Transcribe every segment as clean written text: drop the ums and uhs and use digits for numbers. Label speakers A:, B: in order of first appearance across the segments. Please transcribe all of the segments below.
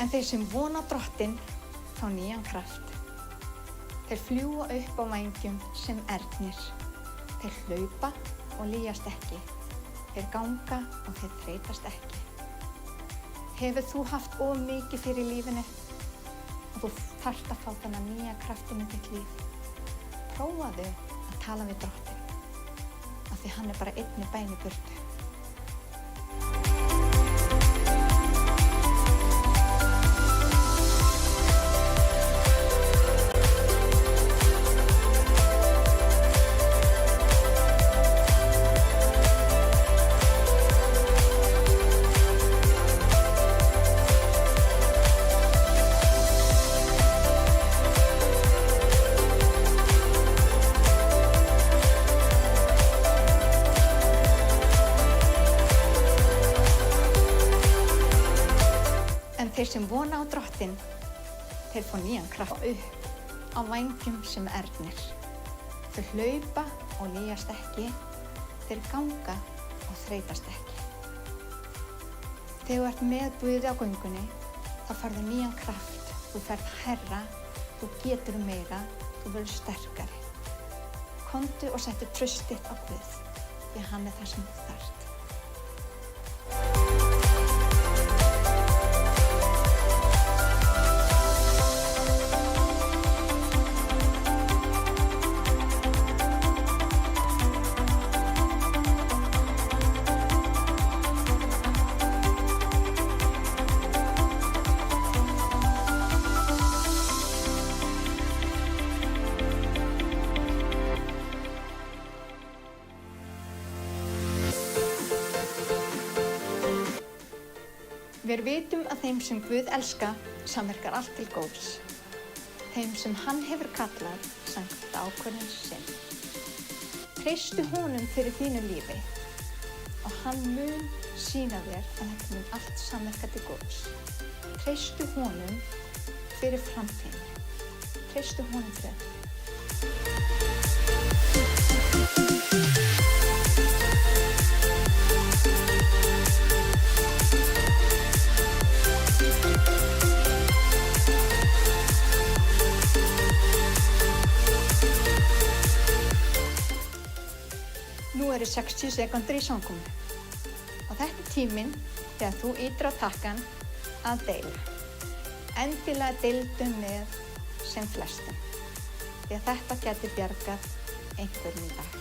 A: En þeir sem vona Drottinn fá nýjan kraft. Þeir fljúga upp á vængjum sem ernir. Þeir hlaupa og lýjast ekki. Þeir ganga og þeir þreytast ekki. Hefur þú haft of mikið fyrir lífinu og þú þarft að fá þennan nýja kraftinn í þitt líf? Prófaðu að tala við Drottinn, af því hann bara einni bæn í burtu. Þeir sem vona á Drottinn, þeir fá nýjan kraft upp á vængjum sem ernir. Þeir hlaupa og lýjast ekki, þeir ganga og þreytast ekki. Þegar þú ert með Guði á göngunni, þá færðu nýjan kraft. Þú ferð hærra, þú getur meira, þú verður sterkari. Komdu og settu traust þitt á Guð, því hann það sem þú þarft. Við vitum að þeim sem Guð elska samverkar allt til góðs. Þeim sem hann hefur kallað samkvæmt ákvörðun sinni. Treystu honum fyrir þínu lífi og hann mun sýna þér að þetta mun allt samverka til góðs. Treystu honum fyrir framtíðinni. Treystu honum fyrir þetta. Nú eru 60 sekúndur í samkomu og þetta tíminn þegar þú ýtir á takkann að deila. Endilega deildu með sem flestum, því að þetta gæti bjargað einhvern í dag.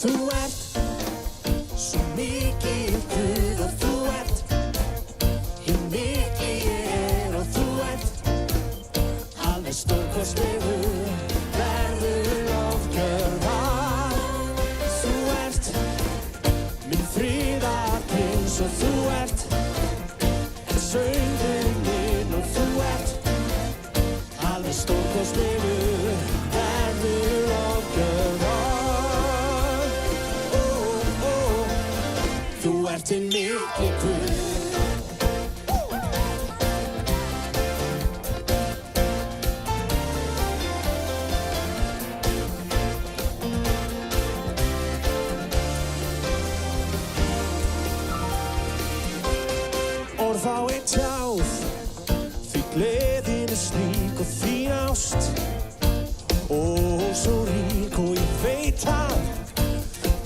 B: Þú ert svo mikið Guð og þú ert hinn mikli ég og þú ert alveg stórkostlegur, verður lofgjörðar. Þú ert minn friðarprins og þú ert söngurinn minn og þú ert alveg stórkostlegur, verður lofgjörðar. Þú ert hinn mikli Guð. svo rík og ég veit að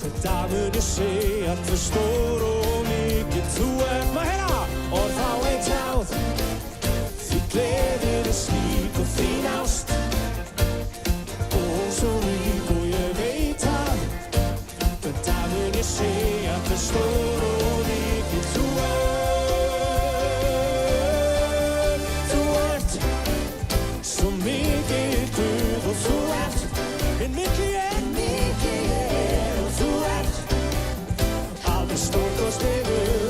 B: hver dag mun ég segja hver stór og mikið þú ert. Má heyra! Og þá veit ég að því gleðin slík og þín ást og svo rík og ég veit að hver dag mun ég segja hver stór og mikið þú ert. Þú ert svo mikið Guð og þú ert hinn mikli er og þú ert alveg stórkostlegur,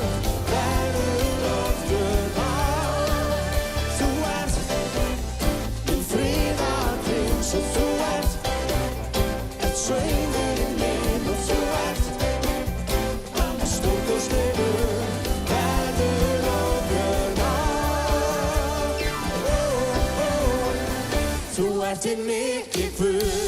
B: verður ofgjörð á. Þú ert minn friðarprins og þú ert sveinurinn minn og þú ert alveg stórkostlegur, verður ofgjörð á. Þú ert hinn mikli Guð.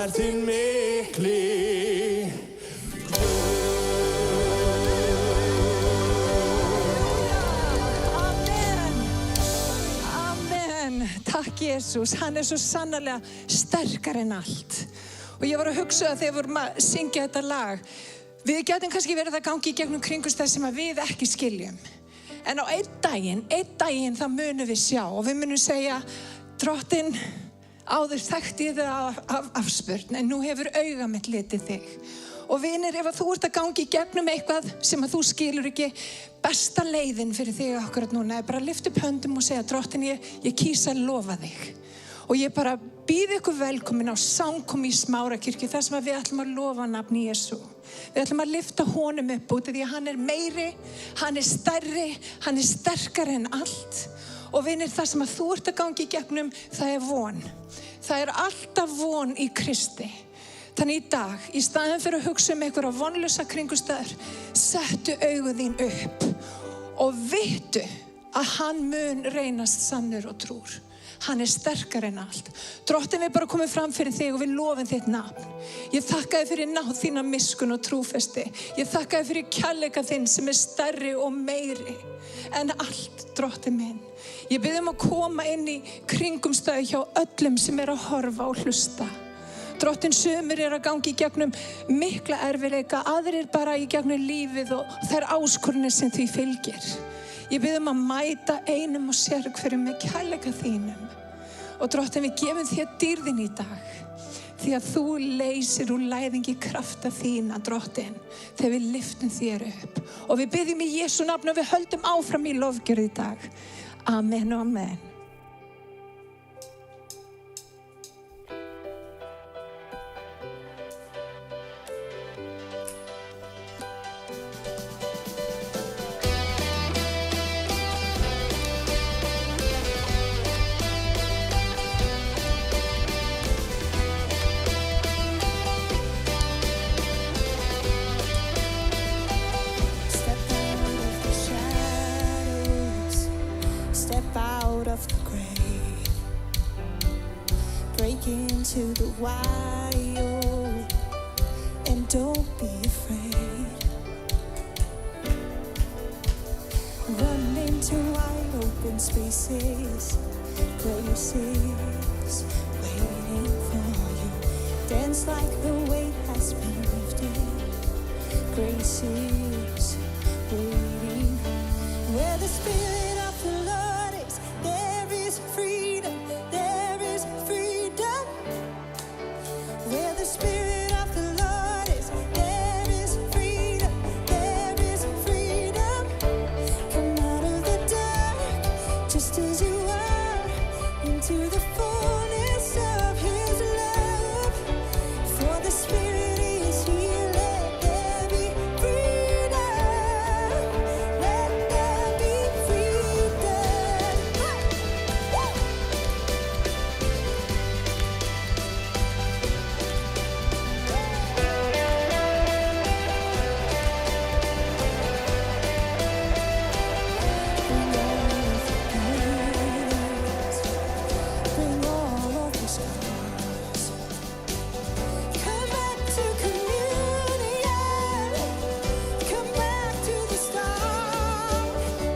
B: Þinn mikli
C: Amen. Takk Jesús, hann svo sannarlega sterkari en allt. Og ég var að hugsa þegar við vorum að syngja þetta lag, við getum kannski verið að gangi í gegnum kringumstæð sem að við ekki skiljum. En á einn daginn það munum við sjá og við munum segja, Drottinn, áður þekkti ég það af afspurn, en nú hefur auga mitt litið þig. Og vinir, ef þú ert að gangi í gegnum eitthvað sem að þú skilur ekki, besta leiðin fyrir þig akkurat núna er bara að lyfta upp höndum og segja, Drottinn, ég kýs að lofa þig. Og ég bara býð ykkur velkomin á samkomu í Smárakirkju, þar sem að við ætlum að lofa nafni Jesú. Við ætlum að lyfta honum upp út, því að hann er meiri, hann er stærri, hann er sterkari en allt. Og vinir, það sem að þú ert að gangi í gegnum, það er von. Það er alltaf von í Kristi. Þannig í dag, í staðinn fyrir að hugsa einhverja vonlausa kringumstæður, settu augu þín upp og vittu að hann mun reynast sannur og trúr. Hann er sterkari en allt. Drottinn, við bara komum fram fyrir þig og við lofum þitt nafn. Ég þakka þér fyrir náð þína miskunn og trúfesti. Ég þakka þér fyrir kærleika þinn sem er stærri og meiri en allt, Drottinn minn. Ég bið að koma inn í kringumstæðu hjá öllum sem að horfa og hlusta. Drottinn, sumir að gangi í gegnum mikla erfiðleika, aðrir bara í gegnum lífið og þær áskorunir sem því fylgir. Ég bið að mæta einum og sér hverjum með kærleika þínum. Og Drottinn, við gefum þér dýrðin í dag. Því að þú leysir úr læðingi krafta þína, Drottinn, þegar við lyftum þér upp. Og við biðjum í Jesú nafni og við höldum áfram í lofgjörð í dag. Amen og amen.
D: Into the wild, and don't be afraid. Run into wide open spaces, places waiting for you. Dance like the weight has been lifted. Grace is waiting. Where the Spirit of the Lord is, there is freedom. There is freedom. Where the Spirit of the Lord is, there is freedom, there is freedom. Come out of the dark, just as you are, into the fullness of His love. For the Spirit is here, let there be freedom. Let there be freedom. Bring all of the scars. Come back to communion. Come back to the start.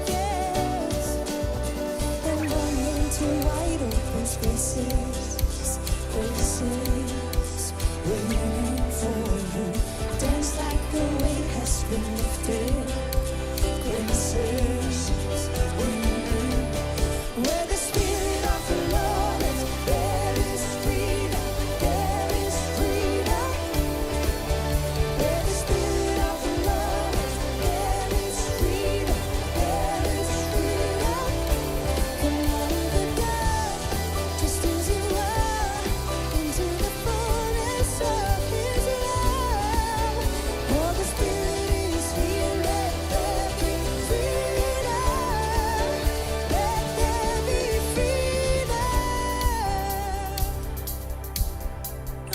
D: Yes. And run into wide open spaces. Places waiting for you. Dance like the weight has been lifted. Places waiting. Where the Spirit of the Lord is, there is freedom, there is freedom. Where the Spirit of the Lord is, there is freedom, there is freedom. Come out of the dark, just as you are, into the fullness of His love. For the Spirit is here, let there be freedom. Let there be freedom.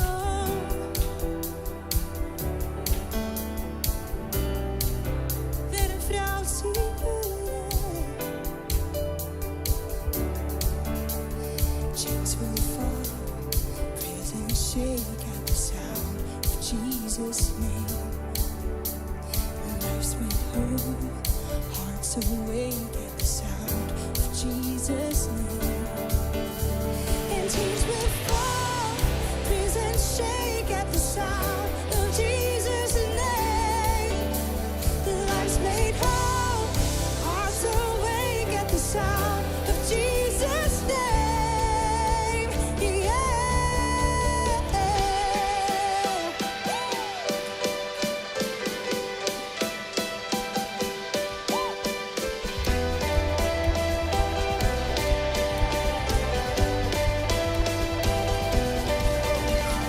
D: Oh. Ver en frälsning i chains will fall, prisons shake at the sound of Jesus' name. Lives made whole, hearts awake at the sound of Jesus' name. And chains will fall, prisons shake at the sound of Jesus' name. Lives made whole, hearts awake at the sound of Jesus' name. Yeah.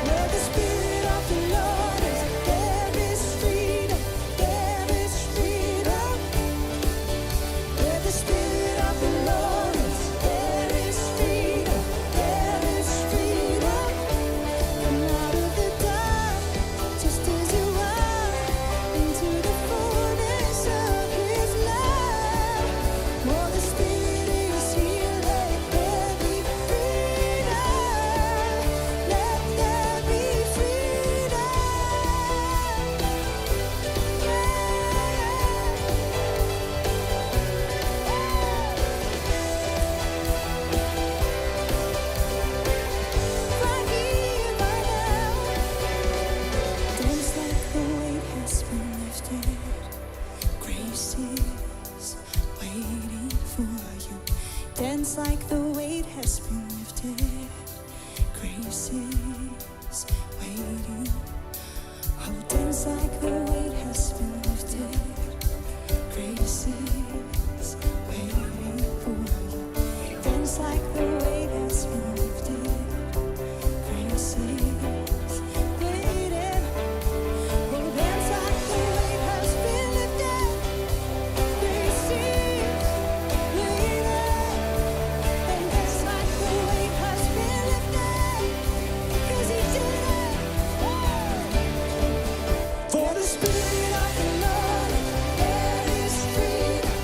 D: Where the Spirit of the Lord Oh, dance like the weight has been lifted. Grace is waiting for you. Dance like the weight has been lifted. Grace is waiting. Oh, dance like the weight has been lifted. Grace is waiting. And dance like the weight has been lifted. 'Cause He did it.
B: For the Spirit of the Lord, there is freedom.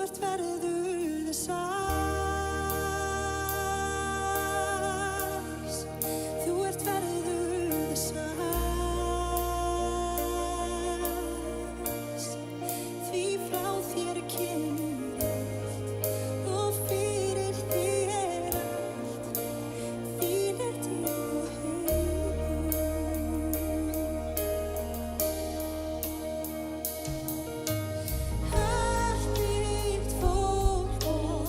D: ert verður þess ás, þú ert verður þess ás, því frá þér kemur allt og fyrir þig allt, þín tíð og Allt mitt fólk og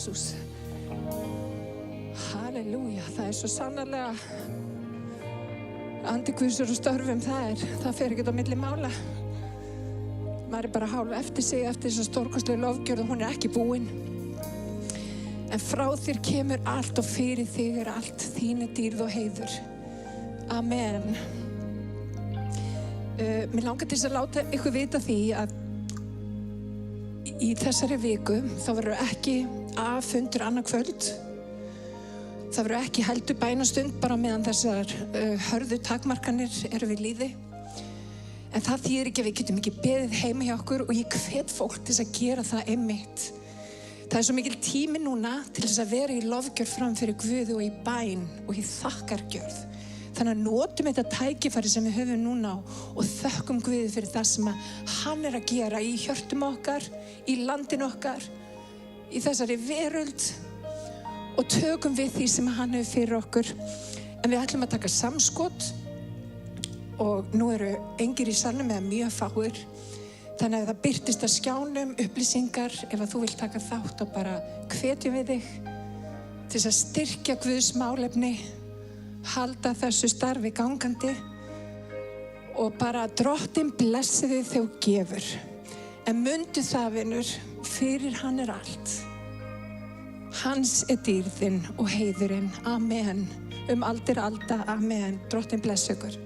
C: Jesús. Halleluja, það svo sannarlega andi Guðs störfum, það fer ekkert á milli mála. Maður bara hálf eftir sig eftir þessa stórkostlegu lofgjörð og hún ekki búin. En frá þér kemur allt og fyrir þig allt, þín dýrð og heiður. Amen. Mér langar til að láta ykkur vita því að í þessari viku þá verður ekki fundur annað kvöld. Það verður ekki heldur bænastund bara meðan þessar hörðu takmarkanir eru við lýði. En það þýðir ekki að við getum ekki beðið heima hjá okkur og ég hvet fólk til að gera það einmitt. Það svo mikil tími núna til þess að vera í lofgjörð fram fyrir Guði og í bæn og í þakkargjörð. Þannig að notum þetta tækifæri sem við höfum núna og þökkum Guði fyrir það sem hann að gera í hjörtum okkar, í landinu okkar, í þessari veröld og tökum við því sem hann hefur fyrir okkur. En við ætlum að taka samskot og nú eru engir í salnum eða mjög fáir. Þannig að það birtist að skjánum upplýsingar ef að þú vilt taka þátt og bara hvetja við þig til þess að styrkja Guðs málefni, halda þessu starfi gangandi og bara Drottinn blessi þig þegar þú gefur. En mundu það, vinur, fyrir hann allt. Hans dýrðin og heiðurinn. Amen. Aldir alda. Amen. Drottinn blessi ykkur.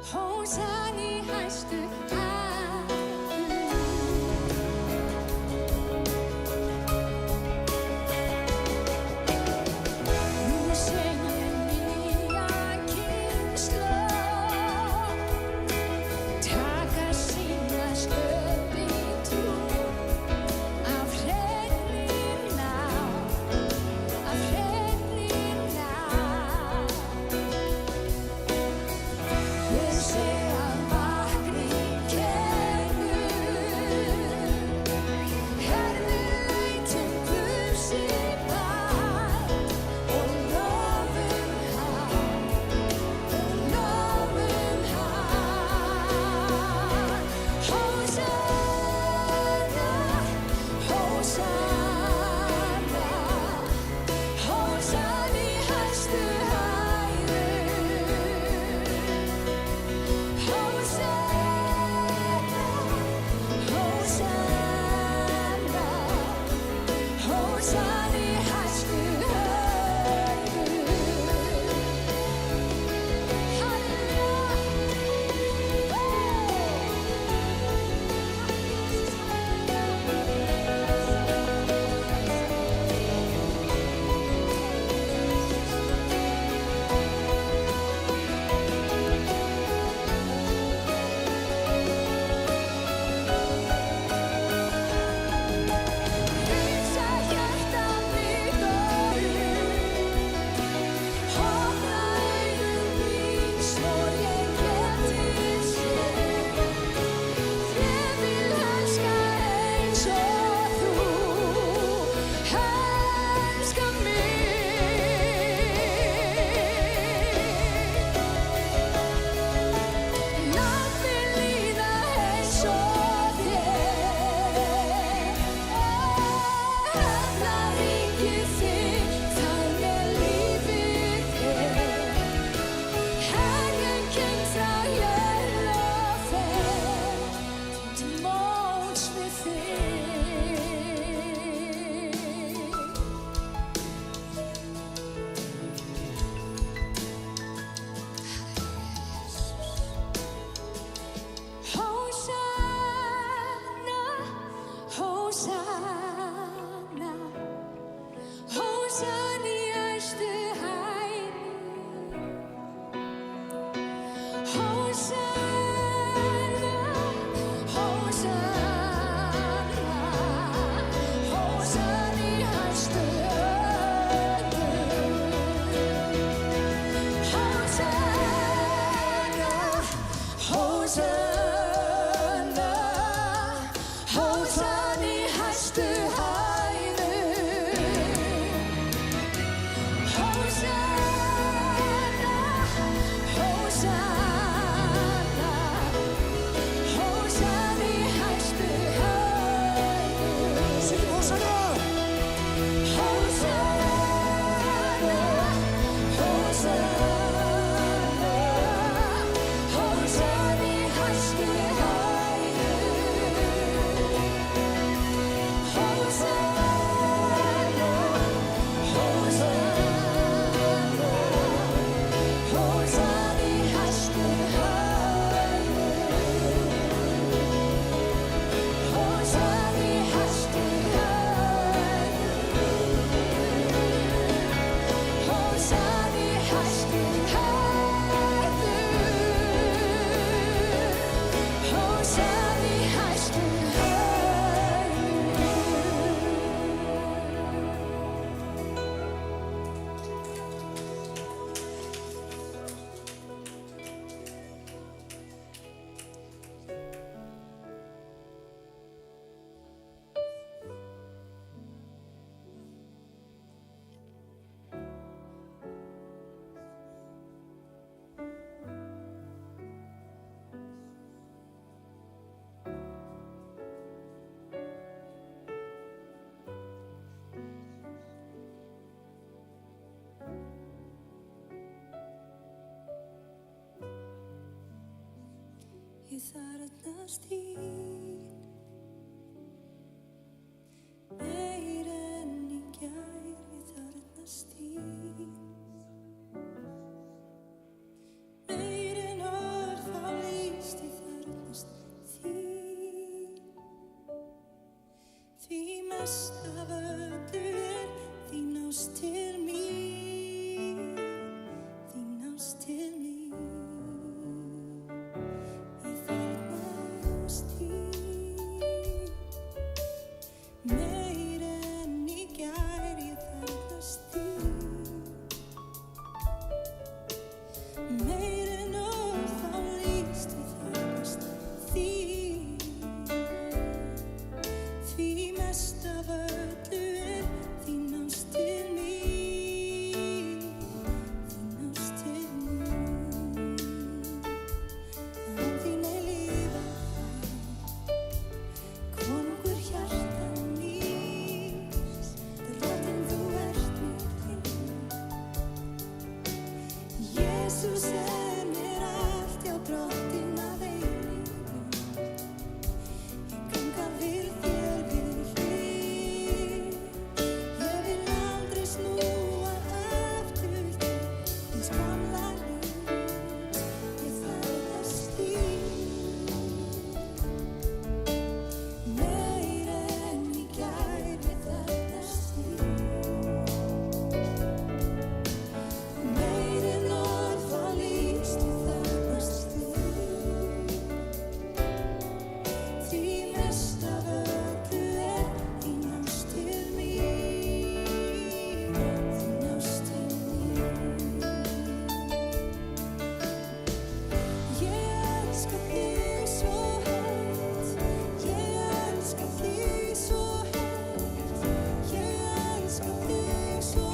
D: Hósan í hæstu hæðum. Nú söng ég nýja kynslóð, taka sína sköp í trú, af hreinni náð, af hreinni náð. Ég sé að vakning kemur, herðleitum Guðs í bæ, og lofum hann, og lofum hann. Hósanna, hósanna, hósan í hæstu hæðum. Hósanna, hósanna, hósan í hæstu hæðum. Hreinsa hjarta mitt og opna augun mín svo ég geti séð. Ég vil elska eins og þú elskar mig. Látt mig líða eins og þér. Hefna ríkið þitt, það lífið er. Herren kemur ég lof þér, til móts við þig. Hósanna, hósanna, hósan í hæstu hæðum. Hósanna, hósanna, hósan í hæstu hæðum. Hósanna, hósanna, hósan í hæstu hæðum. Hósanna, hósanna, hósan í hæstu hæðum.
B: Syngjum Hósanna.
D: Hósanna, hósanna, hósan í hæstu hæðum. Hósanna, hósanna, hósan í hæstu hæðum. Hósan í hæstu hæðum. Hósan í hæstu hæðum. Hósan í hæstu Ég þarfnast þín meir en í gær. Ég þarfnast þín meir en orð mest af öllu þín ást til mín, þín ást til mín. Ég þarfnast þín, meir en í gær, ég þarfnast þín. Meir en orð þá lýst, ég þarfnast þín. Því mest af öllu þín ást til mín, þín ást til mín. Án þín eilífa, konungur hjarta míns, drottinn þú ert mér þín. Jesús mér allt, já drottinn að eilífu. Ég ganga við þér við hlið. Ég vil aldrei snúa aftur til hins gamla lífs. Ég þarfnast þín, meir en í gær, ég þarfnast þín. Meir en orð þá lýst, ég þarfnast þín. Því mest af öllu þín ást til mín, þín ást til mín. Ég elska þig svo heitt, ég elska þig svo heitt, ég elska þig svo heitt.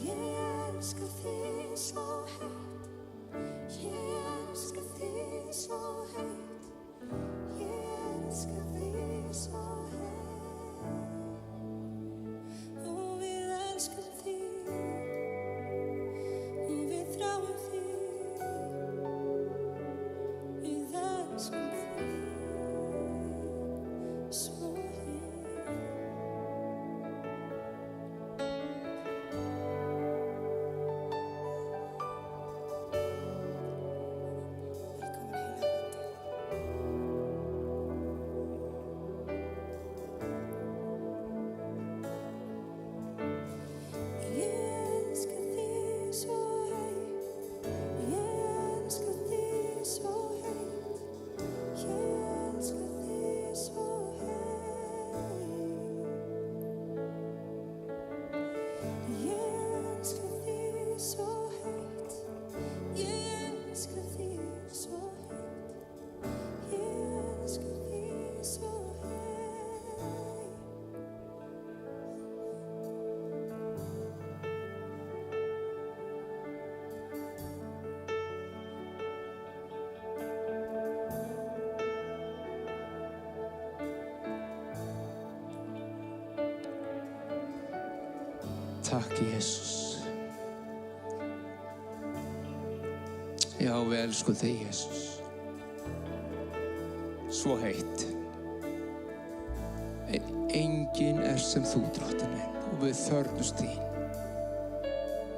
D: Ég elska þig svo heitt, ég elska þig svo heitt, ég elska þig svo
E: Takk, Jesús. Já, við elskum þig, Jesús. Svo heitt. Enginn sem þú, drottinn minn, og við þörfnumst þín.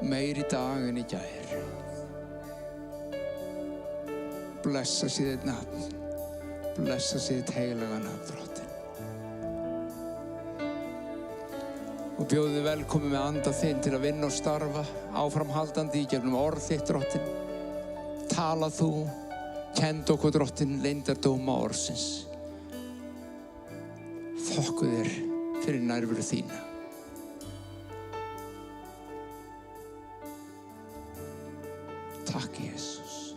E: Meir í dag en í gær. Blessa sé þitt nafn. Blessa sé þitt heilaga nafn, drottinn. Og bjóðu þig velkomin með anda þinn til að vinna og starfa, áframhaldandi í gegnum orð þitt, drottinn. Tala þú, kend okkur, drottinn, leyndardóma orðsins. Þokku þér fyrir nærveru þína. Takk, Jesus.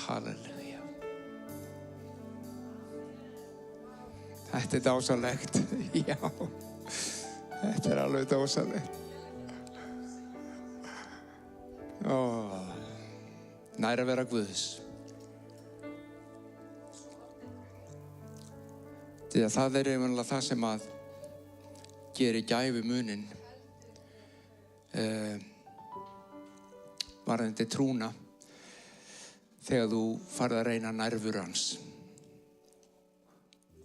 E: Halleluja. Þetta dásalegt. Já, þetta alveg dásalegt. Nær að vera Guðs. Því að það eiginlega það sem að gerir gæfu muninn varðandi trúna þegar þú farð að reyna nærveru hans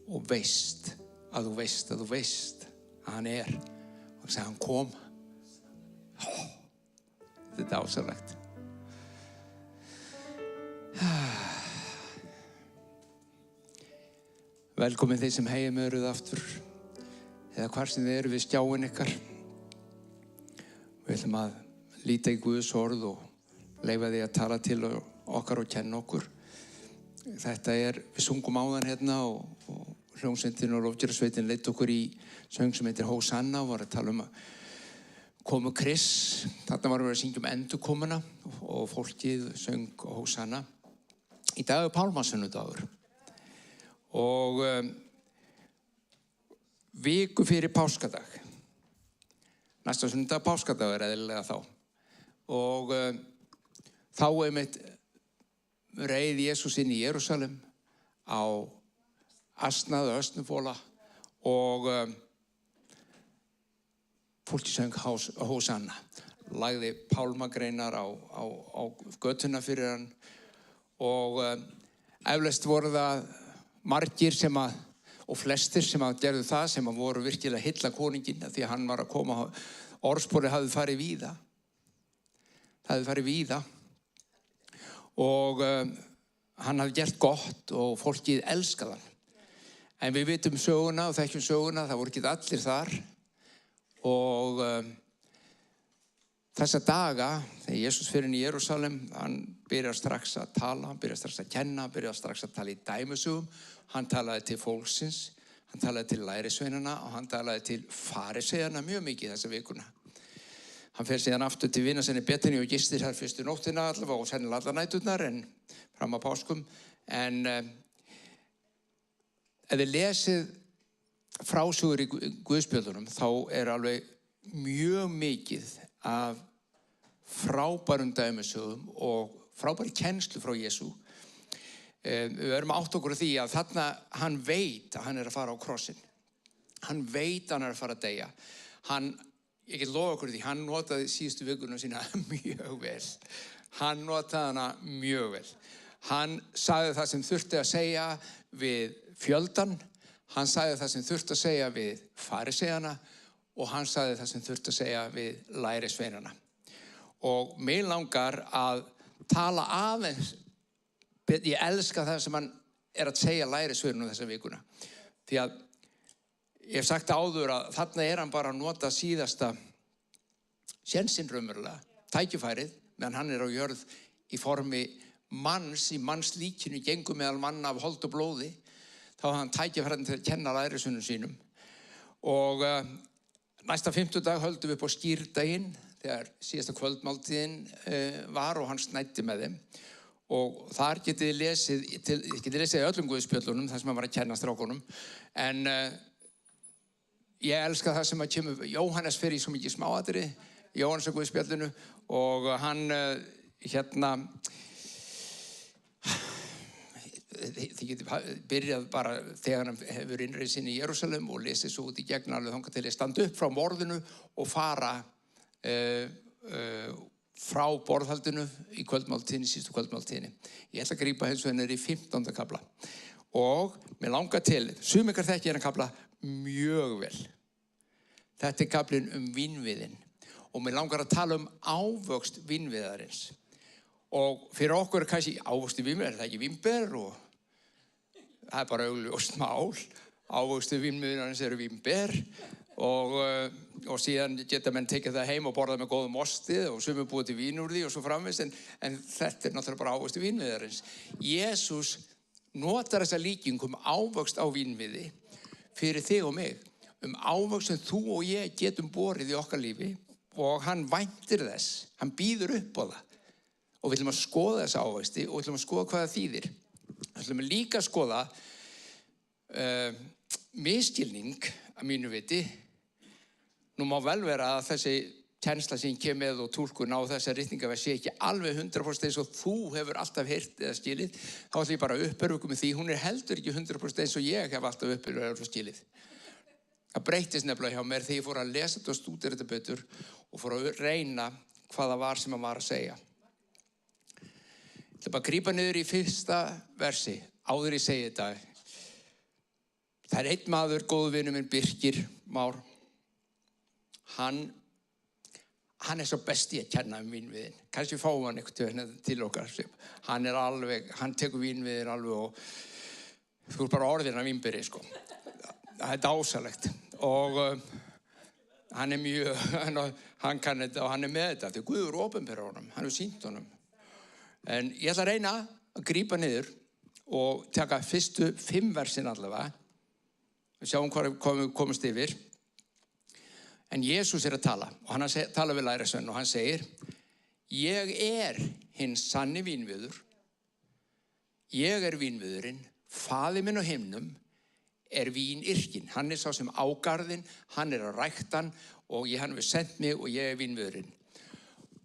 E: og veist að þú veist að hann er og þess að hann kom. Þetta er dásalegt. Velkomin þeir sem heim eruð aftur eða hvar sem þið eru við skjáin ykkar. Við ætlum að líta í Guðs orð og leyfa því að tala til okkar og kenna okkur. Þetta við sungum áðan hérna og hljómsveitin og lofgjörðarsveitin leitt okkur í söng sem heitir Hósanna og var að tala að komu Chris. Þarna varum við að syngja endurkomuna og fólkið söng Hósanna. Í dag pálmasunnudagur og viku fyrir páskadag. Næsta sunnudag páskadagur eðlilega þá. Og þá einmitt reið Jesús inn í Jerúsalem á asnaðu ösnufóla og fólki söng Hósanna. Lagði pálmagreinar á götuna fyrir hann og eflaust voru það margir og flestir sem gerðu það sem voru virkilega að hylla konunginn því að hann var að koma, orðsporið hafði farið víða. Það hafði farið víða og hann hafði gert gott og fólkið elskaði hann. En við vitum söguna og þekkjum söguna, það voru ekki allir þar og þessa daga, þegar Jesús fyrir inn í Jerúsalem, hann byrjar strax að tala, hann byrjar strax að kenna, hann byrjar strax að tala í dæmisögum, hann talaði til fólksins, hann talaði til lærisveinana og hann talaði til fariseiana mjög mikið þessa vikuna. Hann fer síðan aftur til vina sinni Betani og gistir þar fyrstu nóttina allavega og sennilega allar næturnar en fram að páskum. En ef þið lesið frásögur í Guðspjöllunum þá alveg mjög mikið af frábærum dæmisögum og frábæri kennslu frá Jesú. Við erum átt okkur á því að þarna hann veit að hann að fara á krossinn. Hann veit að hann að fara að deyja. Ég get lofa okkur því, hann notaði síðustu vikuna sína mjög vel. Hann notaði hana mjög vel. Hann sagði það sem þurfti að segja við fjöldan. Hann sagði það sem þurfti að segja við fariseiana og hann sagði það sem þurfti að segja við lærisveinana. Og mig langar að tala aðeins, ég elska það sem hann að segja lærisveinunum þessa vikuna. Því að ég hef sagt áður að þarna hann bara að nota síðasta sénsinn raunverulega, tækifærið, meðan hann á jörð í formi manns, í mannslíkinu, gengur meðal manna af hold og blóði, þá hann tækifærið til að kenna lærisveinum sínum. Og næsta fimmtudag höldum við upp á skýrdaginn, þegar síðasta kvöldmáltíðin var og hann snæddi með þeim. Og þar getið þið lesið í öllum Guðspjöllunum, þar sem hann var að kenna strákunum. En ég elska það sem að kemur, Jóhannes fer í svo mikið smáatriði, Jóhannes á Guðspjallinu og hann þið getið byrjað bara þegar hann hefur innreið sinni í Jerúsalem og lesið svo út í gegn alveg þangað til að standa upp frá morðinu og fara frá borðhaldinu í kvöldmáltíðinni, síðustu kvöldmáltíðinni. Ég ætla að grípa hins vegar niður í 15. kafla. Og mér langar til, sumir þekki þennan kafla mjög vel. Þetta kaflinn vínviðinn. Og mér langar að tala ávöxt vínviðarins. Og fyrir okkur kannski ávöxtu vínviðar, það ekki vínber og það bara augljóst mál. Ávöxtu vínviðarins eru vínber. Og síðan geta menn tekið það heim og borða með góðum osti og sumir búið til vín úr því og svo framvegis, en þetta náttúrulega bara ávöxtu vínviðarins. Jesús notar þessa líkingu ávöxt á vínviði fyrir þig og mig, ávöxt sem þú og ég getum borið í okkar lífi og hann væntir þess, hann býður upp á það og við ætlum að skoða þessa ávöxti og við ætlum að skoða hvað það þýðir. Við ætlum líka að skoða misskilning að mínu viti. Nú má vel vera að þessi kennsla sem ég kem með og túlkun á þessa ritningaverð sé ekki alveg 100% eins og þú hefur alltaf heyrt eða skilið. Þá ætlum ég bara að uppörva með því. Hún heldur ekki 100% eins og ég hef alltaf uppörva og skilið. Það breytist nefnilega hjá mér þegar ég fór að lesa þetta og stúdera þetta betur og fór að reyna hvað það var sem hann var að segja. Ég ætla bara að grípa niður í 1. versi áður ég segi þetta. Það er einn maður, góðu vinur minn, Birkir Már. Hann er svo besti að kenna vínviðinn. Kannski fáum hann eitthvað til okkar. Hann tekur vínviðinn alveg og þú er bara orðin af vínberi, sko. Það er dásalegt. Og hann er mjög, hann kann þetta og hann er með þetta. Því Guður opinberar honum, hann hefur sýnt honum. En ég ætla að reyna að grípa niður og taka fyrstu 5 versin allavega. Við sjáum hvað við komumst yfir. En Jesús er að tala og hann tala við lærisvein og hann segir: Ég er hinn sanni vínviður. Ég er vínviðurinn, Faðir minn á himnum er vínyrkinn. Hann er sá sem á garðinn, hann er að rækta hann og hann hefur sendt mig og ég er vínviðurinn.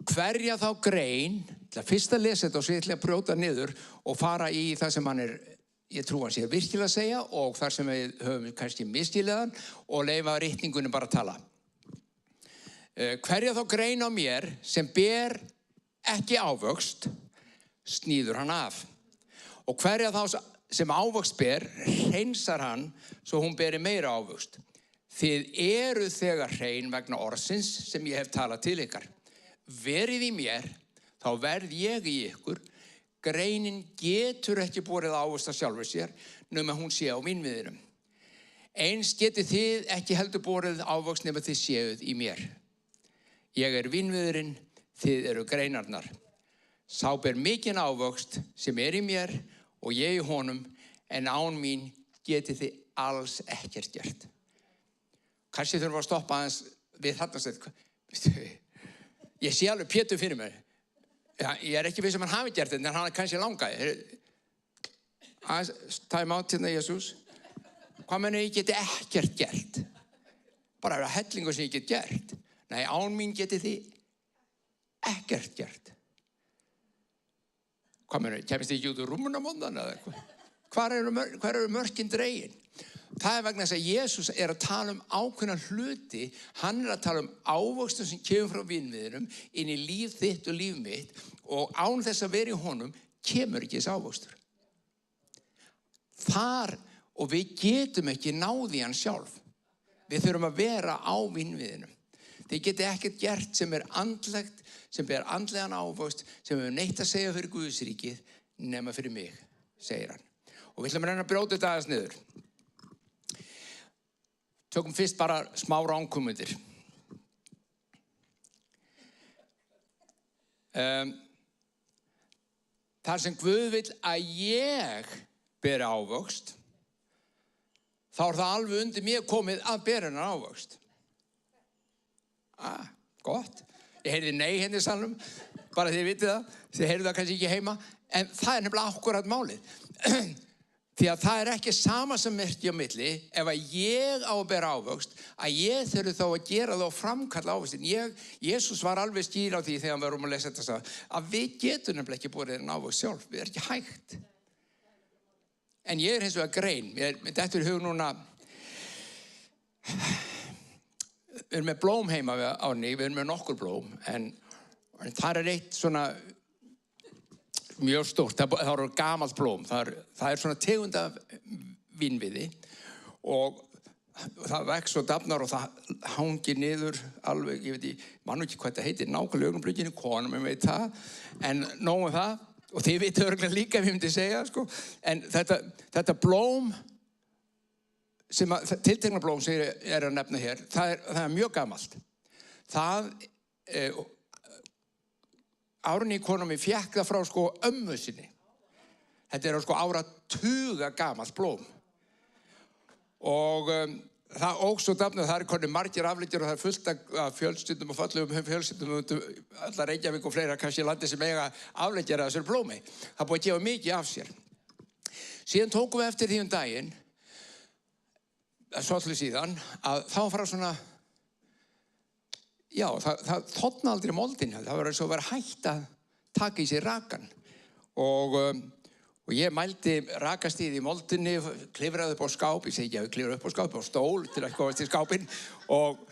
E: Hverja þá grein, fyrst að lesa þetta og svo ég ætla að brjóta niður og fara í það sem hann er, ég trú hann sé virkilega að segja og þar sem við höfum kannski misskilið hann og leyfa ritningunum bara að tala. Hverja þá grein á mér sem ber ekki ávöxt, sníður hann af. Og hverja þá sem ávöxt ber, hreinsar hann svo hún beri meira ávöxt. Þið eru þegar hrein vegna orðsins sem ég hef talað til ykkar. Verið í mér, þá verð ég í ykkur. Greinin getur ekki borið ávöxt af sjálfur sér, nema hún sé á vínviðinum. Eins getið þið ekki heldur borið ávöxt nema þið séuð í mér. Ég er vínviðurinn, þið eru greinarnar. Sá ber mikinn ávöxt sem er í mér og ég í honum, en án mín getið þið alls ekkert gert. Kannski þurfum við að stoppa aðeins við þarna stöð. Ég sé alveg Pétur fyrir mér. Ég er ekki viss hann hafi gert þetta, en hann er kannski langaði. Time out hérna, Jesús. Hvað mennur ég geti ekkert gert? Bara hellingu sem ég get gert. Nei, án mín getið þið ekkert gert. Hvað mennur, kemist þið ekki út úr rúmuna móndan eða eitthvað? Hvar eru mörkin dregin? Það er vegna þess að Jesús er að tala ákveðna hluti. Hann er að tala ávöxtum sem kemur frá vínviðinum inn í líf þitt og líf mitt og án þess að vera í honum kemur ekki þessi ávöxtur. Og við getum ekki náð í hann sjálf. Við þurfum að vera á vínviðinum. Þið getið ekkert gert sem er andlegt, sem ber andlegan ávöxt, sem hefur neitt að segja fyrir Guðsríkið, nema fyrir mig, segir hann. Og við ætlum að reyna að brjóta þetta aðeins niður. Tökum fyrst bara smá rangkomundir. Þar sem Guð vill að ég beri ávöxt, þá er það alveg undir mér komið að bera hennar ávöxt. Gott. Ég heyrði nei henni í salnum, bara þið vitið það. Þið heyrðu það kannski ekki heima, en það er nefnilega akkúrat málið. Því að það er ekki sama sem merki á milli, ef að ég á að bera ávöxt, að ég þurfi þá að gera það og framkalla ávöxtin. Jesús var alveg skýr á því þegar við vorum að lesa þetta, að við getum nefnilega ekki borið en ávöxt sjálf, við erum ekki hægt. En ég er hins vegar grein, þetta er hug núna, við erum með blóm heima við Árný, við erum með nokkur blóm, En þar eitt svona mjög stórt, það eru gamalt blóm, það svona tegund af vínviði og það vex og dafnar og það hangir niður alveg, ég man ekki hvað það heitir nákvæmlega augnablikinu, konum veit það, en nógu það, og þið vitið örugglega líka ef ég myndi segja, sko, en þetta blóm, tiltekna blóm sem ég að nefna hér, það er mjög gamalt. Það, Árný konan mín fékk það frá sko ömmu sinni. Þetta sko áratuga gamalt blóm. Og það óx og dafnaði, það konið margir afleggjar og það fullt af fjölskyldum og fallegum fjölskyldum allar Reykjavík og fleira kannski landi sem eiga afleggjar að þessari blómi. Það búið að gefa mikið af sér. Síðan tókum við eftir því daginn, svolítið síðan, að þá fara svona, já, það þotna aldrei moldin, það var eins og vera hægt að taka í sig rakan. Og ég mældi rakastíð í moldinni, klifraði upp á skáp, ég segi ekki að við klifraði upp á skáp, á stól til að komast í skápinn og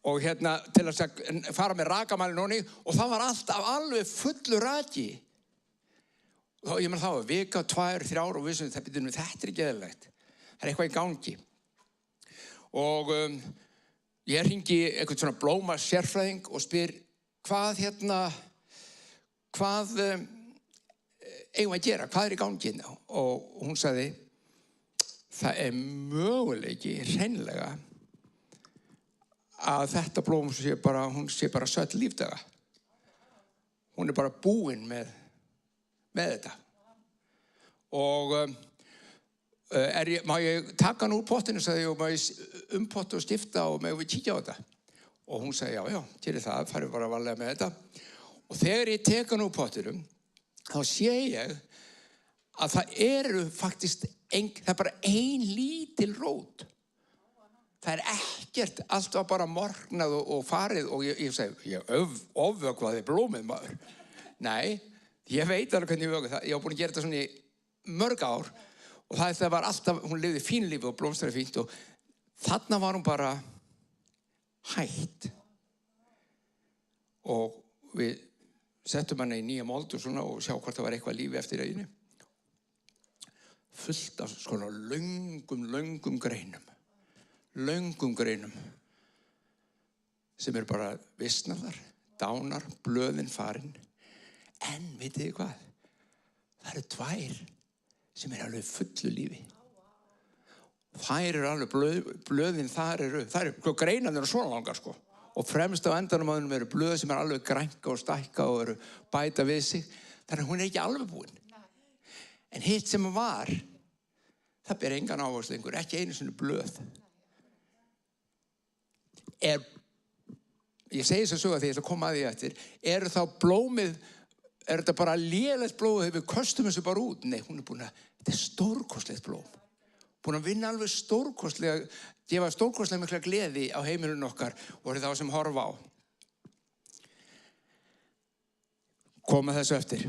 E: til að fara með rakamælinn honni og það var alltaf alveg fullu raki. Og ég menn þá var vika, 2, 3 ár og við sem þetta er ekki eðlilegt. Það er eitthvað í gangi. Og ég hringi eitthvað svona blóma sérfræðing og spyr hvað eigum að gera, hvað í gangi? Og hún sagði, það möguleiki hreinlega að þetta blóm sé bara söll lífdaga. Hún bara búin með þetta. Og má ég taka hann úr pottinu, sagði ég, og má ég umpotta og skipta og megum við kíkja á þetta? Og hún sagði, já, til það, farið bara varlega með þetta. Og þegar ég tek hann úr pottinum, þá sé ég að það faktist, það bara ein lítil rót. Það ekkert, allt var bara morgnað og farið og ég segi, ég ofvökvaði blómið maður. Nei, ég veit alveg hvernig ég vökvaði það. Ég var búin að gera þetta svona í mörg ár og það var alltaf, hún lifði fínu lífi og blómstraði fínt og þarna var hún bara hætt. Og við settum hana í nýja mold og svona og sjá hvort það var eitthvað lífi eftir einu. Fullt af svona löngum greinum sem bara visnaðar, dánar, blöðin farin. En vitið þið hvað? Það eru 2 sem alveg fullu lífi. Þær alveg blöðin, þar eru greinarnir og svona langar sko. Og fremst á endanum á hennum eru blöð sem alveg grænka og stækka og eru bæta við sig. Þannig að hún ekki alveg búin. En hitt sem var, það ber engan ávöxt lengur, ekki einu sinni blöð. Ég segi þess að sögja því ég ætla að koma að því eftir, þá blómið, þetta bara lélegt blóð þegar við köstum þessu bara út? Nei, hún búin að, þetta stórkostlegt blóm. Búin að vinna alveg stórkostlega, gefa stórkostlega mikla gleði á heimilinu okkar og þá sem horfa á. Koma þessu eftir.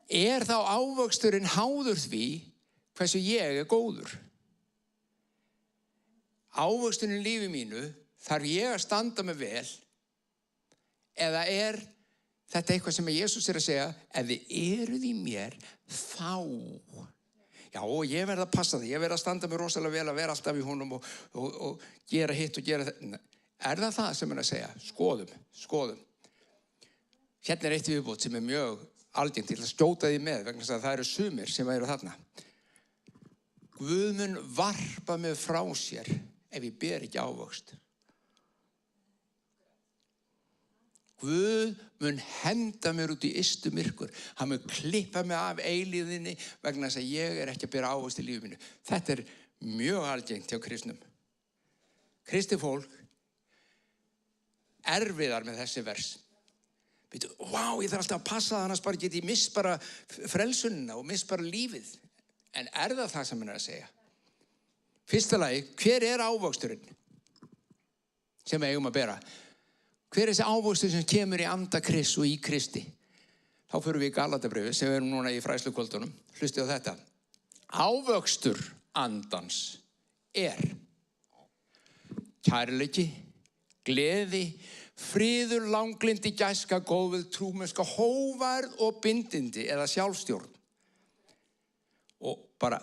E: Þá ávöxturinn háður því hversu ég góður? Ávöxturinn í lífi mínu, þarf ég að standa mig vel eða þetta eitthvað sem Jesús að segja, ef þið eruð í mér, þá. Já, og ég verð að passa það, ég verð að standa mig rosalega vel að vera alltaf í honum og gera hitt og gera þetta. Það sem hann að segja? Skoðum. Hérna eitt viðbót sem mjög algengt til að skjóta því með, vegna þess að það eru sumir sem eru þarna. Guð mun varpa mig frá sér ef ég ber ekki ávöxt. Guð mun henda mér út í ystu myrkur. Hann mun klippa mig af eilíðinni vegna þess að ég ekki að bera ávöxt í lífi mínu. Þetta mjög algengt hjá kristnum. Kristið fólk erfiðar með þessi vers. Ég þarf alltaf að passa það, annars bara get ég miss bara frelsunina og miss bara lífið. En það sem hann að segja? Fyrsta lagi, hver ávöxturinn sem við eigum að bera? Hver þessi ávöxtur sem kemur í anda Krists og í Kristi? Þá förum við í Galatabréfið sem við erum núna í fræðslukvöldunum. Hlustið á þetta. Ávöxtur andans kærleiki, gleði, friður, langlindi, gæska, góðvild, trúmennska, hógværð og bindindi eða sjálfstjórn. Og bara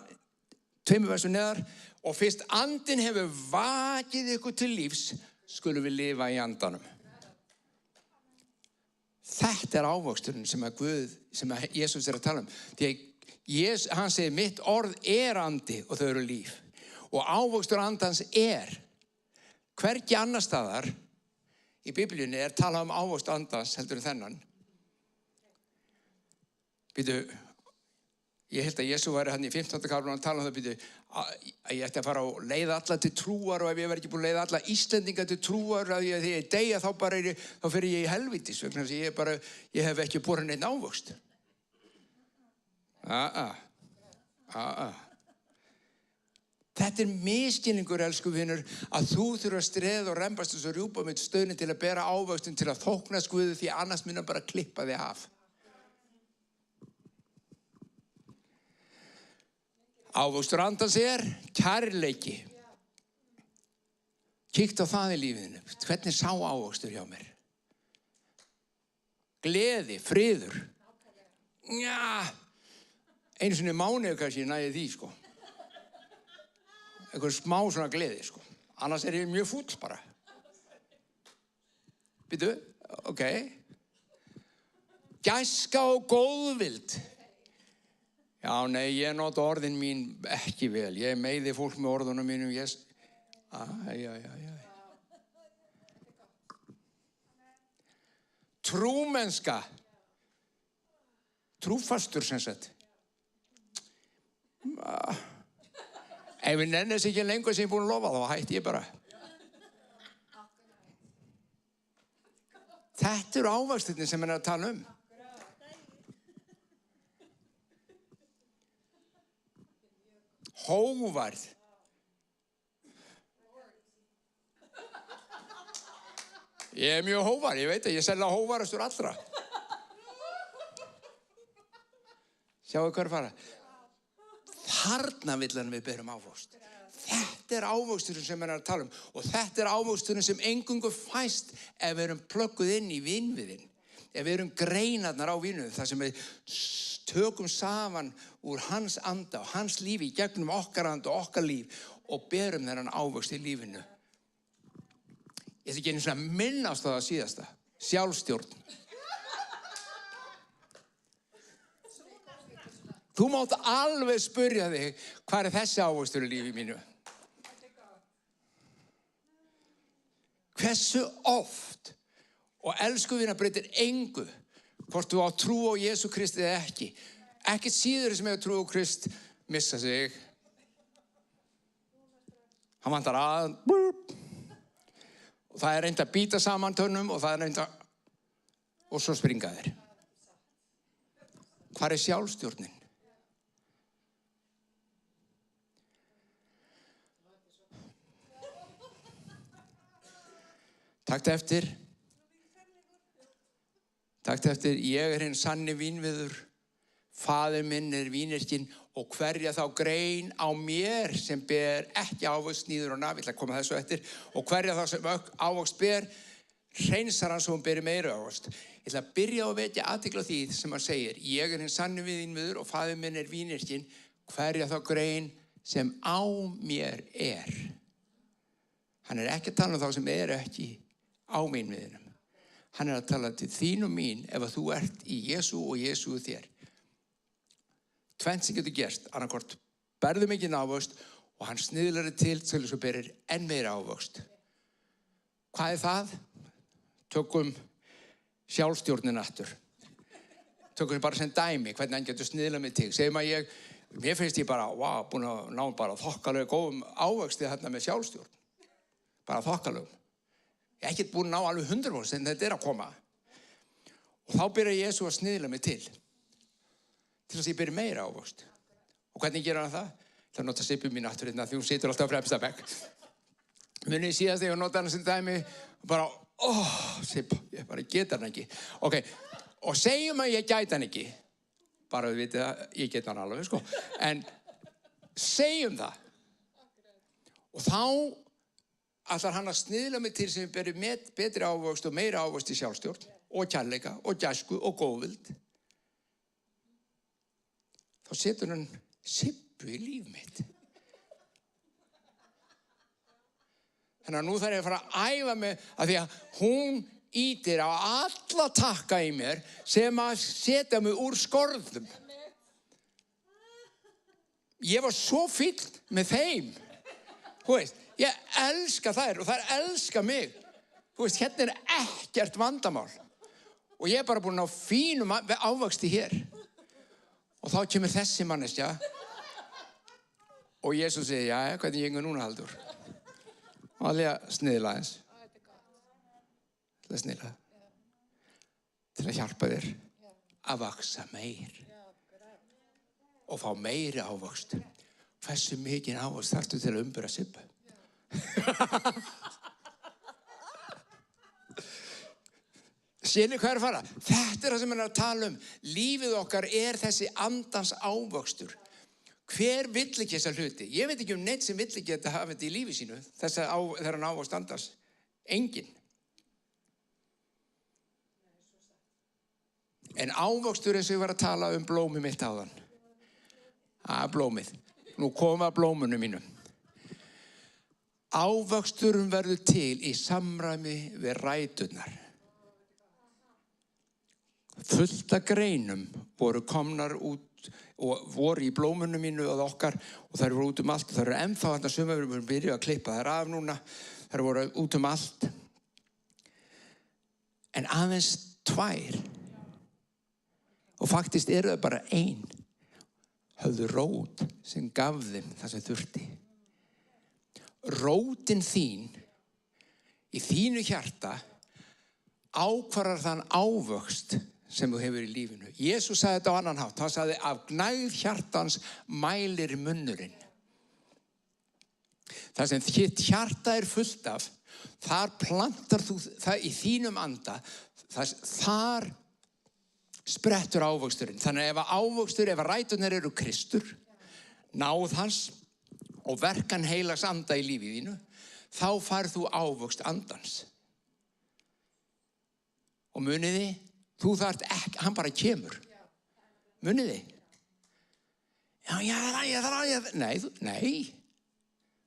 E: 2 versum neðar. Og fyrst andinn hefur vakið ykkur til lífs, skulum við lifa í andanum. Þetta ávöxturinn sem Guð, sem Jesús að tala Því að hann segir, mitt orð andi og þau eru líf. Og ávöxtur andans hvergi annar staðar í Biblíunni talað ávöxt andans heldur en þennan. Býtu, ég held að Jesú væri hann í 15. kaflanum að tala það, býtu, að ég ætti að fara og leiða alla til trúar og ef ég verð ekki búin að leiða alla Íslendinga til trúar, þegar ég deyja þá fer ég í helvítis, vegna þess að ég hef ekki borið neitt ávöxt. Þetta misskilningur, elsku vinur, að þú þurfa að streða og rembast og rjúpa með stöðnin til að bera ávöxtin til að þóknast Guði, því annars mun hann bara klippa þig af. Ávöxtur andans kærleiki. Kíktu á það í lífinu. Hvernig sá ávöxtur hjá mér? Gleði, friður. Já, einu sinni í mánuði kannski næði því, sko. Einhver smá svona gleði, sko. Annars ég mjög fúll bara. Býtu, ok. Gæska og góðvild. Já, nei, ég nota orðin mín ekki vel. Ég meiði fólk með orðunum mínum. Trúmennska. Trúfastur, sem sagt. Ef ég nenni þess ekki lengur sem ég er búin að lofa, þá hætti ég bara. Þetta eru ávöxtirnir sem hann að tala Hógværð. Ég mjög hógvær, ég veit að ég selja hógværastur allra. Sjáu hvað fara. Þarna vill hann við berum ávöxt. Þetta ávöxturinn sem hann að tala og þetta ávöxturinn sem eingöngu fæst ef við erum plögguð inn í vínviðinn. Ef við erum greinarnar á vínu, þar sem við tökum saman úr hans anda og hans lífi í gegnum okkar anda og okkar líf og berum þennan ávöxt í lífinu. Ég ætla ekki einu svona að minnast á það síðasta. Sjálfstjórn. Þú mátt alveg spyrja þig, hvað þessi ávöxtur í lífi mínu? Hversu oft, og elsku vina breytir engu, hvort þú á trú á Jesú Kristi eða ekki. Ekkert síður sem hefur trú á Krist missa sig. Hann vantar að, og það reynd að býta saman tönnum og það reynd að, og svo springa þeir. Hvar sjálfstjórnin? Taktu eftir, ég hinn sanni vínviður, faðir minn vínyrkinn og hverja þá grein á mér sem ber ekki ávöxt níður og naf, ég ætla að koma þessu eftir, og hverja þá sem ávöxt ber, hreinsar hann svo hún beri meira ávöxt. Ég ætla að byrja á að vekja athygli á því sem hann segir, ég hinn sanni vínviður og faðir minn vínyrkinn, hverja þá grein sem á mér Hann ekki að tala um þá sem ekki á vínviðinum. Hann að tala til þín og mín ef að þú ert í Jesú og Jesú þér. Tvennt sem getur gerst, annarkvort berðu mikið ávöxt og hann sniðlar til þess að berir enn meira ávöxt. Hvað það? Tökum sjálfstjórnin aftur. Tökum bara sem dæmi, hvernig hann getur sniðlað mig til. Segjum að mér finnst ég bara, búin að ná bara þokkalega góðum ávöxti þarna með sjálfstjórn. Bara þokkalegum. Ég ekki búin að ná alveg 100% en þetta að koma. Og þá byrja Jesú að sniðla mig til þess að ég byrja meira ávöxt. Og hvernig gera hann það? Það nota Sibbu mín aftur hérna því hún situr alltaf á fremsta bekk. Munið síðast þegar ég nota hann sem dæmi og bara, Sibbu, ég bara geta hann ekki. Ok, og segjum að ég gæti hann ekki. Bara við vitið að ég geta hann alveg, sko. En segjum það. Og þá ætlar hann að sniðla mig til sem beri betri ávöxt og meira ávöxt í sjálfstjórn og kærleika og gæsku og góðvild. Þá setur hann Sibbu í líf mitt. Þannig að nú þarf ég að fara að æfa mig af því að hún ýtir á alla takka í mér sem að setja mig úr skorðum. Ég var svo fíll með þeim. Þú veist, ég elska þær og þær elska mig. Þú veist, hérna er ekkert vandamál. Og ég er bara búin að ná fínum ávöxti hér. Og þá kemur þessi manneskja. Og Jesús segir, já, hvernig gengur núna, Halldór? Og alveg að sniðla eins. Til að sniðla. Til að hjálpa þér að vaksa meir. Og fá meiri ávöxt. Hversu mikinn ávöxt þarftu til að umbura Sibbu? Sér hvað er að fara? Þetta er það sem hann er að tala um. Lífið okkar er þessi andans ávöxtur. Hver vill ekki þessa hluti? Ég veit ekki neitt sem vill ekki að hafa þetta í lífi sínu. Þegar hann ávöxt andans. Enginn. En ávöxtur eins og ég var að tala um blómið mitt áðan. Blómið. Nú koma blómunum mínum. Ávöxturum verður til í samræmi við ræturnar. Fullt af greinum voru komnar út og voru í blómunum mínu og okkar og þær voru út allt og þær eru ennþá þarna sumar við erum byrjuð að klippa þær af núna. Þær voru út allt. En aðeins 2 og faktist eru það bara 1 höfðu rót sem gaf þeim það sem þurfti. Rótin þín í þínu hjarta ákvarðar þann ávöxt sem þú hefur í lífinu. Jesús sagði þetta á annan hátt. Hann sagði af gnægð hjartans mælir munnurinn. Það sem þitt hjarta er fullt af, þar plantar þú það í þínum anda, þar sprettur ávöxturinn. Þannig ef ræturnar eru Kristur, náð hans og verkan heilags anda í lífið þínu, þá færð þú ávöxt andans. Og muniði, þú þarft ekki, hann bara kemur. Muniði. Nei,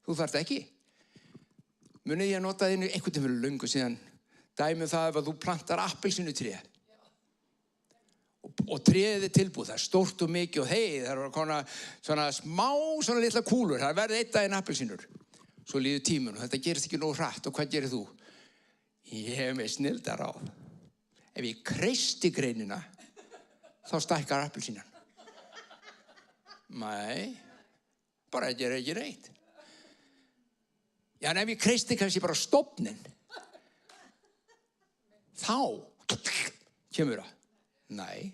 E: þú þarft ekki. Muniði ég notaði einhvern tímann fyrir löngu síðan dæmi það ef að þú plantar appelsínutré. Og tréð er tilbúið, það er stórt og mikið og það eru svona smá, svona litla kúlur, það verður 1 daginn appelsínur. Svo líður tíminn og þetta gerist ekki nógu hratt og hvað gerir þú? Ég hef með snilldar á. Ef ég kreisti greinina, þá stækkar appelsínan. Nei, bara þetta er ekki neitt. Já, en ef ég kreisti kannski bara stofninn, þá kemur það. Nei,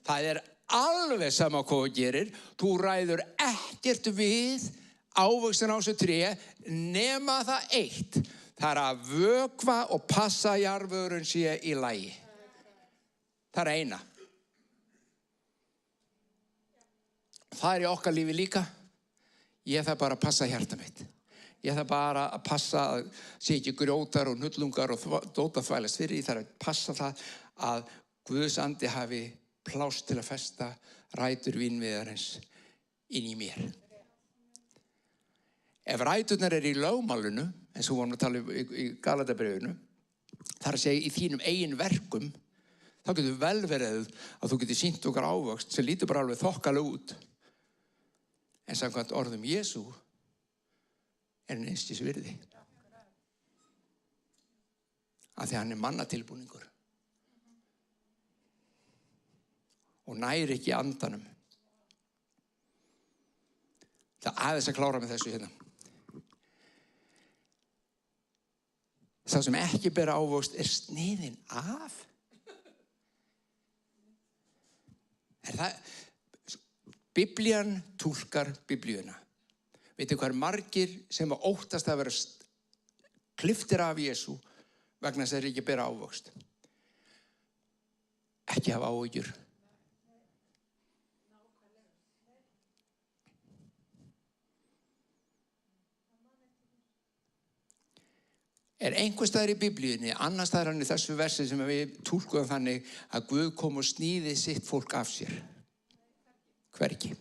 E: það er alveg sama hvað þú gerir. Þú ræður ekkert við ávöxtinn á þessu tré nema það eitt. Það er að vökva og passa jarðvegurinn sé í lagi. Það er eina. Það er í okkar lífi líka. Ég þarf bara að passa hjarta mitt. Ég þarf bara að passa að sé ekki grjótar og hnullungar og dóta þvælast fyrir. Ég þarf að passa það að Guðs andi hafi pláss til að festa rætur vínviðarins inn í mér. Ef ræturnar eru í lögmálinu, eins og vorum að tala í Galatabréfinu, þar að segja í þínum eigin verkum, þá getur vel verið að þú getur sýnt okkar ávöxt sem lítur bara alveg þokkalega út. En samkvæmt orðum Jesú er hann einskis virði. Af því hann er mannatilbúningur. Og næri ekki andanum. Það aðeins að klára með þessu hérna. Sá sem ekki bera ávöxt er sniðinn af. Er það? Biblían túlkar Biblíuna. Veitu hvað margir sem óttast að vera klipptir af Jesú vegna þess að þeir ekki bera ávöxt. Ekki hafa áhyggjur. einhvers staðar í Biblíunni, annars staðar hann í þessu versi sem við túlkuðum þannig að Guð kom og sníði sitt fólk af sér. Hvergi.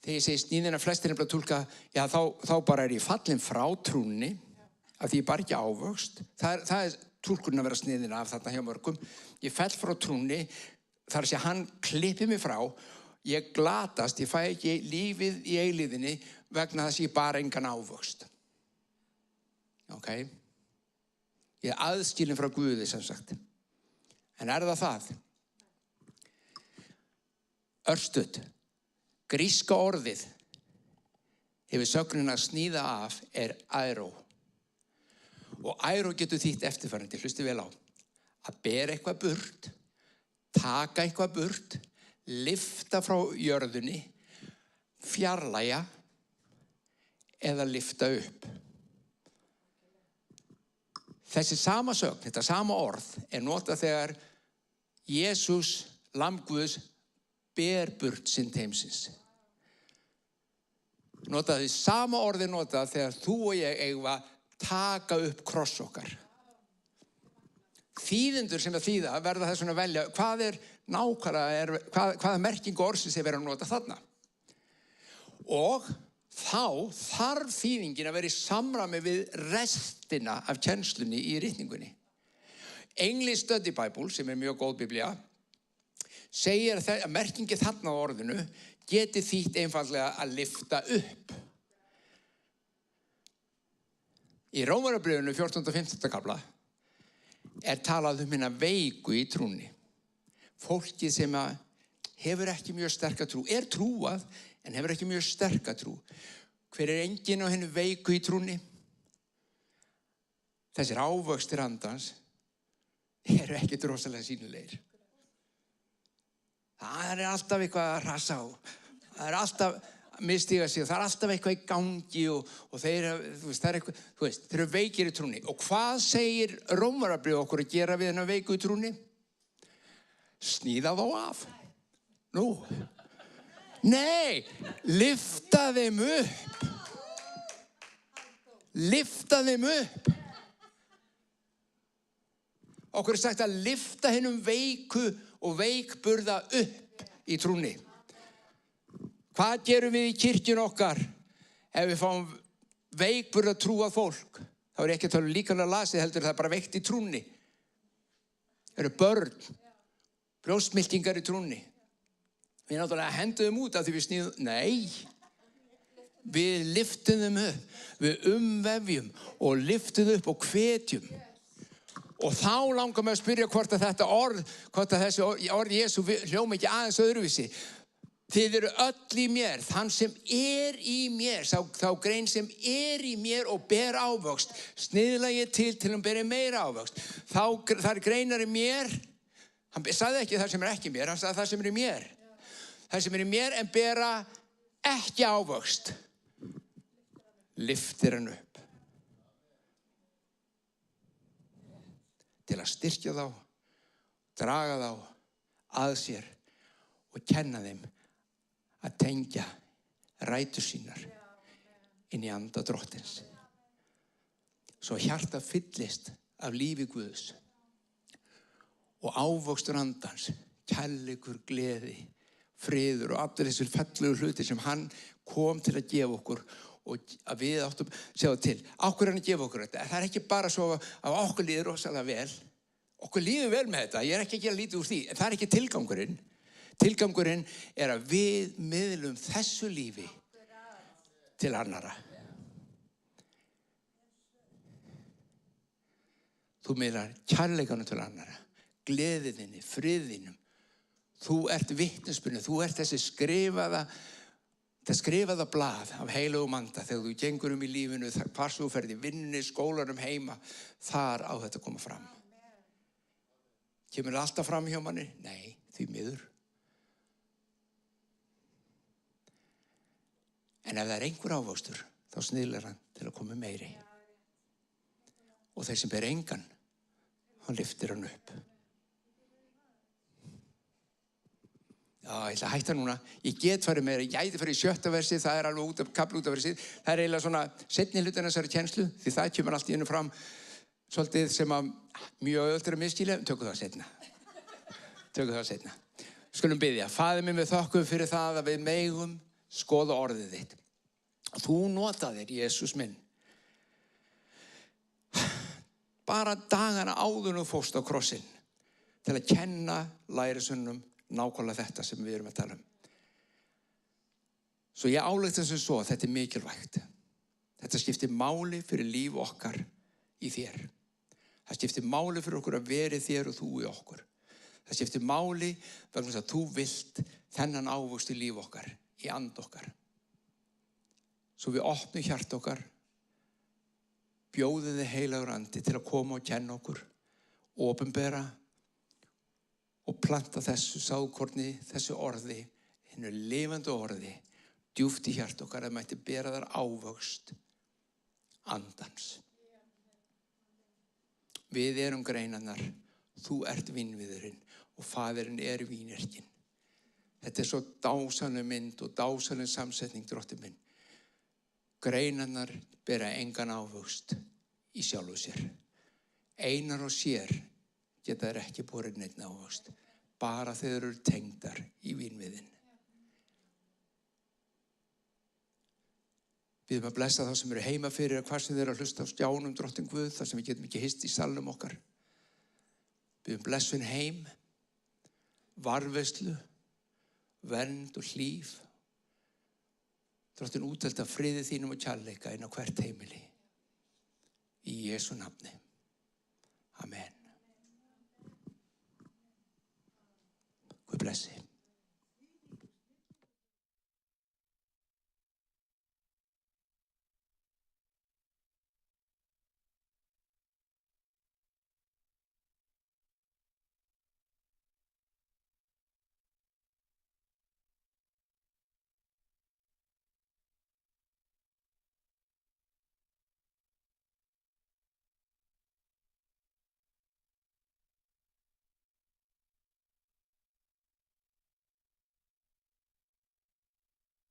E: Þegar ég segi sníðina, flestir nefnilega túlka, já þá bara ég fallinn frá trúnni, af því ég bar ekki ávöxt. Það er túlkurinn að vera sniðina af þarna hjá mörgum. Ég fell frá trúnni, þar sé hann klippi mig frá, ég glatast, ég fæ ekki lífið í eilíðinni vegna þess að ég bar engan ávöxt. Ok? Ég er aðskilinn frá Guði, sem sagt. En er það? Örstuð. Gríska orðið yfir sögnina að sníða af er airo. Og airo getur þýtt eftirfarandi, hlustu vel á. Að bera eitthvað burt, taka eitthvað burt, lyfta frá jörðunni, fjarlægja eða lyfta upp. Þessi sama sögn, þetta sama orð er notað þegar Jesús, lamb Guðs, ber burt synd heimsins. Notaði sama orði notað þegar þú og ég eigum að taka upp kross okkar. Þýðendur sem að þýða verða þess að velja hvað er nákvæmlega, hvaða merkingu orðsins er verið að nota þarna. Og þá þarf þýðingin að vera í samræmi við restina af kennslunni í ritningunni. English Study Bible, sem er mjög góð biblía, segir að merkingi þarna á orðinu geti þýtt einfaldlega að lyfta upp. Í Rómarbréfinu 14. og 15. kafla er talað hina veiku í trúnni. Fólkið sem hefur ekki mjög sterka trú, er trúað en hefur ekki mjög sterka trú. Hver er enginn á henni veiku í trúnni? Þessir ávöxtir andans eru ekki rosalega sýnilegir. Það er alltaf eitthvað að rasa á. Það er alltaf mistiga sig og það er alltaf eitthvað í gangi og þeir eru veikir í trúnni. Og hvað segir Rómarbréf okkur að gera við hennar veiku í trúnni? Sníða þá af. Nú. Nei, lyfta þeim upp. Lyfta þeim upp. Okkur er sagt að lyfta hennum veiku og veikburða upp í trúnni. Hvað gerum við í kirkjun okkar ef við fáum veikburða trúað fólk? Þá er ekki að tala líkanlega lasið, heldur það er bara veikt í trúnni. Það eru börn, brjóstmiltingar í trúnni. Við náttúrulega hendum þeim út af því við sníðum. Nei, við lyftum þeim upp, við umvefjum og lyftum upp og hvetjum. Og þá langar mig að spyrja hvort að þessi orð Jesú hljóma ekki aðeins öðruvísi. Þið eru öll í mér, þann sem er í mér, þá grein sem er í mér og ber ávöxt, sniðla ég til hann beri meira ávöxt. Það greinar í mér, hann sagði ekki það sem er ekki í mér, hann sagði það sem er í mér. Það sem er í mér en bera ekki ávöxt, lyftir hann upp. Til að styrkja þá, draga þá að sér og kenna þeim að tengja rætur sínar inn í anda Drottins. Svo hjarta fyllist af lífi Guðs og ávöxtur andans, kærleikur, gleði, friður og allir þessir fallegu hlutir sem hann kom til að gefa okkur og að við áttum sjá til. Okkur er hann að gefa okkur þetta. Það er ekki bara svo að okkur líður rosalega vel. Okkur líður vel með þetta. Ég er ekki að gera lítið úr því. En það er ekki tilgangurinn. Tilgangurinn er að við miðlum þessu lífi til annara. Þú miðlar kærleikanum til annara, gleðinni, friðinum. Þú ert vitnisbyrnu, þú ert þessi skrifaða blað af heilögum anda þegar þú gengur í lífinu, hvar þú ferð í vinnunni, skólanum, heima, þar á þetta að koma fram. Kemur það alltaf fram hjá manni? Nei, því miður. En ef það er einhver ávöxtur, þá sniðlar hann til að koma meiri. Og þeir sem ber engan, hann lyftir hann upp. Já, ég ætla að hætta núna. Ég get farið meira, ég gæti farið í 7. versið, það er alveg kapli út af versið. Það er eiginlega svona seinni hlutin þessari kennslu, því það kemur allt í einu fram svolítið sem að mjög auðvelt er að misskilja. Tökum það seinna. Skulum biðja. Faðir minn, við þökkum fyrir það að við megum skoða orðið þitt. Þú notaðir, Jesús minn, bara dagana áður þú fórst á krossinn til að kenna lærisveinunum nákvæmlega þetta sem við erum að tala um. Svo ég álykta sem svo að þetta er mikilvægt. Þetta skiptir máli fyrir líf okkar í þér. Það skiptir máli fyrir okkur að vera í þér og þú í okkur. Það skiptir máli vegna þess að þú vilt þennan ávöxt í líf okkar, í and okkar. Svo við opnum hjart okkar, bjóðum þig heilagur andi til að koma og kenna okkur, opinbera og planta þessu sáðkorni, þessu orði, hinnu lifandi orði, djúpt í hjart okkar að mætti bera þar ávöxt andans. Við erum greinarnar, þú ert vínviðurinn og faðirinn er vínyrkinn. Þetta er svo dásamleg mynd og dásamleg samsetning, Drottinn minn. Greinarnar bera engan ávöxt í sjálfu sér. Einar og sér geta þær ekki borið neinn ávöxt, bara þeir eru tengdar í vínviðinn. Við erum að blessa þá sem eru heima fyrir að hvað sem þeir eru að hlusta á skjánum, Drottinn Guð, þar sem við getum ekki hist í salnum okkar. Við erum blessun heim, varðveislu, vernd og hlíf. Drottinn útvelta friði þínum og kærleika inn á hvert heimili. Í Jesú nafni. Amen. Guð blessi.